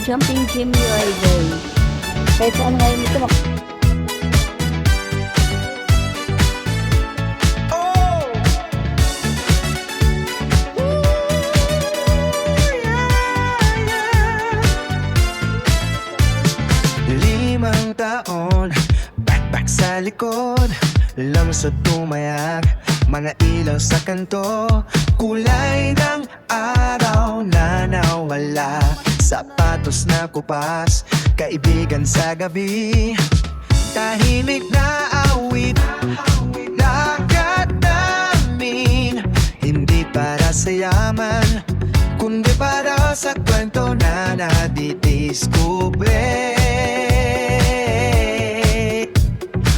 Jumping Jimmy Rider. Kahit saan ngayon ito Limang taon, backpack sa likod, lamsod tumayak, mga ilaw sa kanto, kulay ng araw na nawala, sapatos na kupas, kaibigan sa gabi, tahimik na awit, lakad namin, hindi para sa yaman, kundi para sa kwento na nadidiskubre.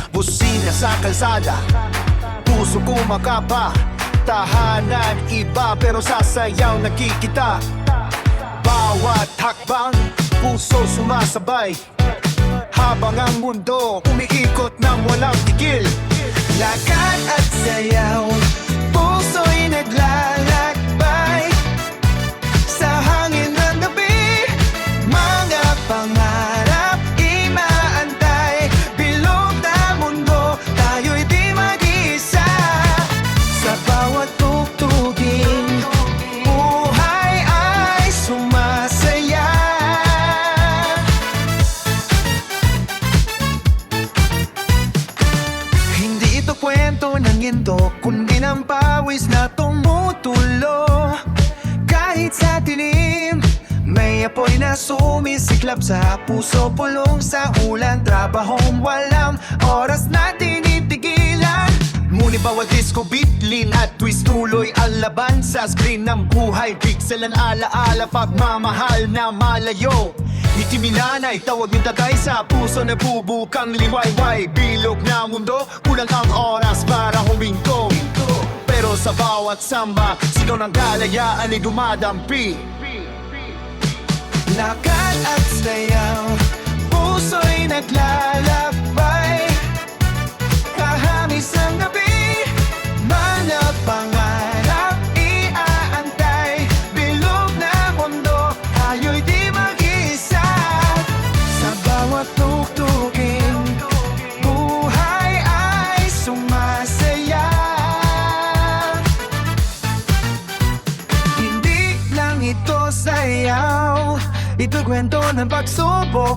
Busina sa kalsada, puso ko makapa, tahanan iba pero sasayaw nakikita. Bawat hakbang, puso sumasabay, habang ang mundo umiikot ng walang tigil. Lakad at sayaw, puso'y naglalakbay sa hangin ng gabi, mga pangarap imaantay, bilog na mundo, tayo'y di mag-isa. Sa bawat tugtugin, buhay ay sumasaya. Hindi ito kwento ng ginto, kundi ng pawis na tumutulo. Kahit sa dilim, may apoy na sumisiklab sa puso, pulong sa ulan, trabahong walang oras na tinitigilan. Ngunit bawat disco beat, lean at twist, tuloy ang laban sa screen ng buhay. Pixel ang alaala, pagmamahal na malayo. Itiminanay, tawag ng tatay sa puso na bubukang liwayway. Bilog na mundo, kulang ang oras para huminto. Pero sa bawat samba, sigaw ng kalayaan ay dumadampi. Lakad at sayaw, puso'y naglalakbay, kahamis ang gabi, mga pangarap iaantay, bilog na mundo, tayo'y di mag-isa. Sa bawat tugtugin, buhay ay sumasaya. Hindi lang ito sayaw, ito'y kwento ng pagsubok.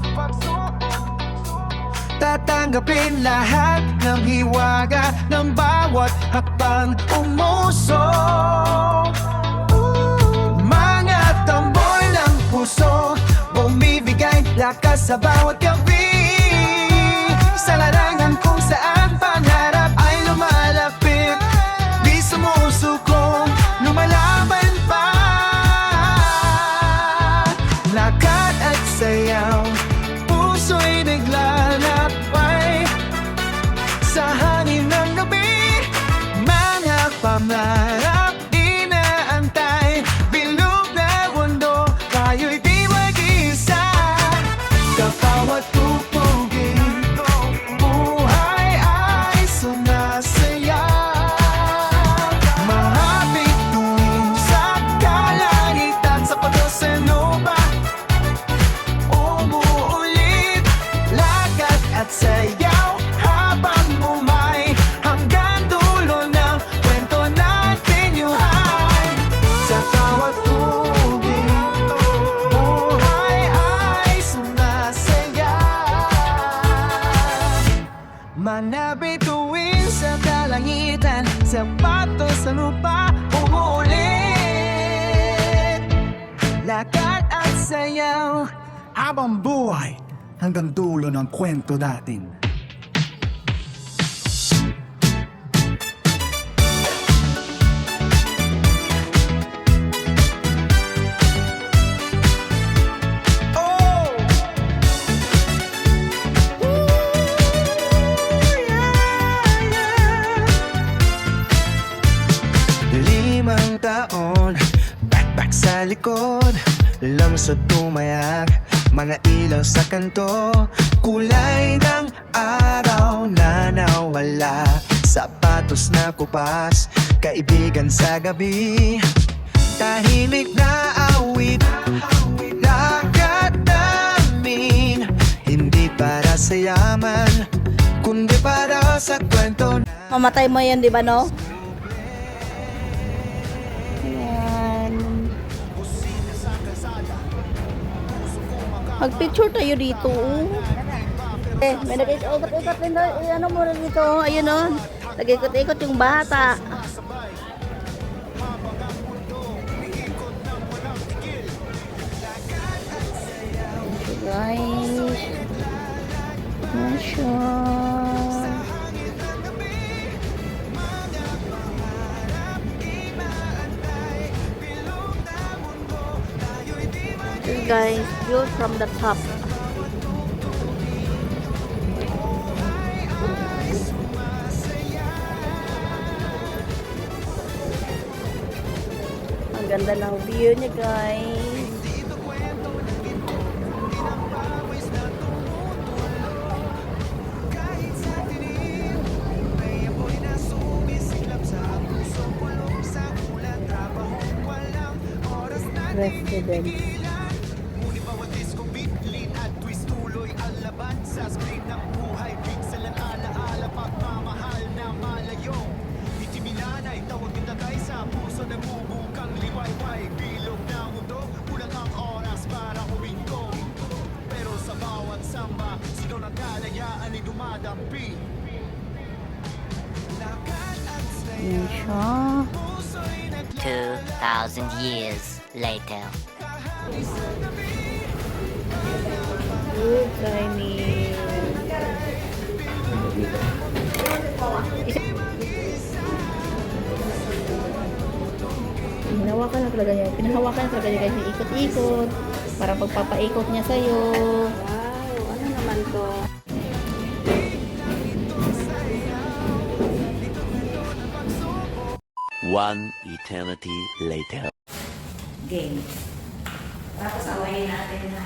Tatanggapin lahat ng hiwaga ng bawat hakbang umusok. Mga tambol ng puso, bumibigay lakas sa bawat gabi, sa larangan kung saan pangarap ay lumalapit, di sumusuko, lumalaban pa. Lakad at sayaw, puso'y naglalakbay sa hangin ng gabi, mga pangarap inaantay, bilog na mundo, tayo'y di mag-isa. Sa bawat tugtugin, buhay ay sumasaya. Mga bituin sa kalangitan, sa pagkasanuba, umuulit, lakad at sayaw, habang umay, hanggang dulo ng kwento natin yuhay. Sa bawat tugin, buhay ay sumasaya. Mga bituin sa kalangitan, sapatos sa lupa, umuulit, lakad at sayaw, habang buhay, hanggang dulo ng kwento natin. Limang taon, backpack sa likod, lamsod tumayak, mga ilaw sa kanto, kulay ng araw na nawala, sapatos na kupas, kaibigan sa gabi, tahimik na awit, lakad na sa yaman, kundi para sa kwento na Mamatay mo yan, di ba, no? Ayan. Mag-picture tayo dito. May nag-ikot-ikot din daw. Ano mo na dito? Ayun, no? Nag-ikot-ikot yung bata. Guys. Masya. Guys, view from the top. Ang ganda ng view niya, guys. Residence. sa screen ng buhay, pixel ang alaala, pagmamahal na malayo. Itiminanay, tawag nitagay sa puso na bubukang liwayway. Bilog na mundo, kulang ang oras para huminto. Pero sa bawat samba, sigaw ng kalayaan ay dumadampi. Lakad at Ayan siya. 2,000 years later. Good timing. Hinawakan na talaga niya. Pinahawakan na talaga niya kasi ikot-ikot. Parang pagpapaikot niya sa'yo. Wow, ano naman to? One eternity later. Game. Tapos awayin natin na.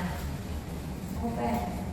Open.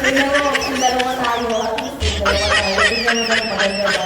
Dalawa tayo. Dalawa tayo. Hindi naman maganda ba?